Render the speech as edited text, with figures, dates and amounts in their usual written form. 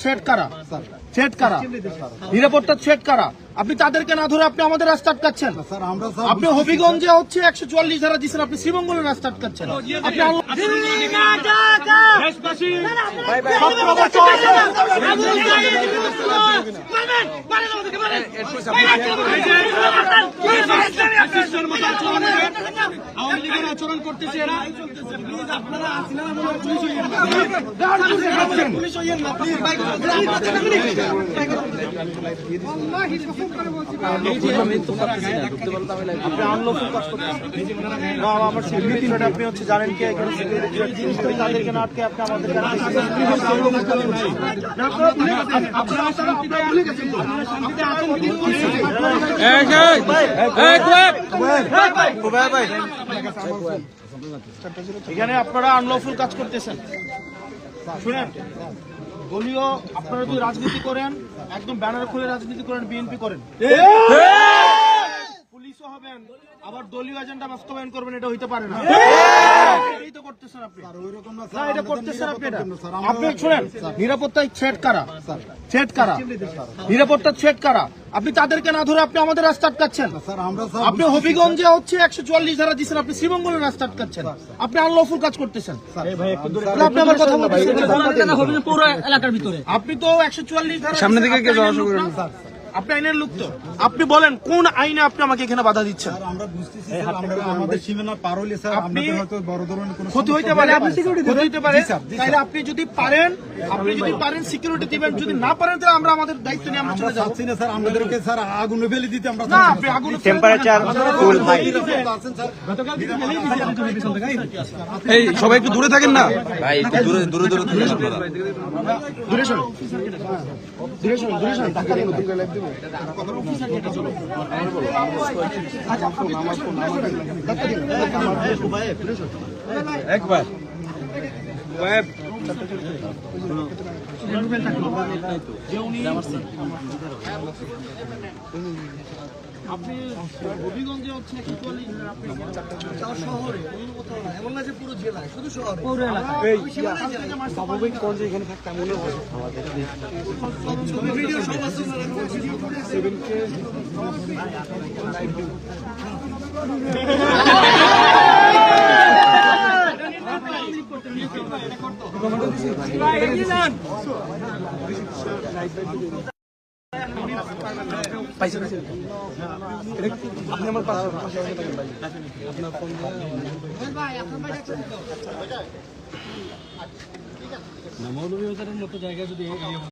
Threat কারা? Threat কারা? নিরাপত্তা থ্রেট কারা? আপনি তাদেরকে না ধরে আপনি আমাদের রাস্তা আটকাচ্ছেন। আপনি হবিগঞ্জে হচ্ছে 144 ধারা দিচ্ছেন, আপনি শ্রীমঙ্গলের রাস্তা আটকাচ্ছেন। আওয়ামী লীগের আচরণ করতেছে এরা। আপনি হচ্ছে জানেন কে তাদেরকে না আটকে আপনি আমাদের এখানে আপনারা আনলফুল কাজ করতেছেন। শুনেন, দলীয় আপনারা যদি রাজনীতি করেন, একদম ব্যানার খুলে রাজনীতি করেন, বিএনপি করেন, পুলিশও হবেন, আবার দলীয় এজেন্ডা বাস্তবায়ন করবেন, এটা হইতে পারে না। এই তো করতেছেন আপনি, না এটা করতেছেন আপনি। আপনি শুনেন, নিরাপত্তায় থ্রেট কারা? থ্রেট কারা? নিরাপত্তা থ্রেট কারা? আপনি তাদেরকে না ধরে আপনি আমাদের রাস্তা আটকাচ্ছেন। আপনি হবিগঞ্জে হচ্ছে 144 ধারা দিচ্ছেন, আপনি শ্রীমঙ্গলের রাস্তা আটকাচ্ছেন। আপনি আনলফুল কাজ করতেছেন। আপনি আমার কথা বলতেছেন, আপনি তো 144 ধারা সামনে দিকে আপনি আইনের লোক তো। আপনি বলেন কোন আইনে আপনি আমাকে এখানে বাধা দিচ্ছেন? আমাদের সীমানা পার হইলে স্যার আপনাদের হয়তো বড় ধরনের কোনো ক্ষতি হইতে পারে, ক্ষতি হইতে পারে। তাহলে আপনি যদি পারেন, সিকিউরিটি দিবেন, যদি না পারেন তাহলে আমরা আমাদের দায়িত্ব নিয়ে আমরা চলে যাচ্ছি না স্যার। আমাদেরকে স্যার আগুনে ফেলে দিতে আমরা না, আপনি আগুন টেম্পারেচার ফুল ভাই। এই সবাই একটু দূরে থাকেন না ভাই, একটু দূরে দূরে দূরে থাকেন আপনারা। দূরে সরুন, দূরে সরুন, দূরে সরুন। একবার আপনি হবিগঞ্জে হচ্ছে শহরে এমন না যে পুরো জেলায়, শুধু শহরে এখানে থাকতাম আপনি আমার পাশে আপনার ফোন মৌলভীবাজারের মতো জায়গায় যদি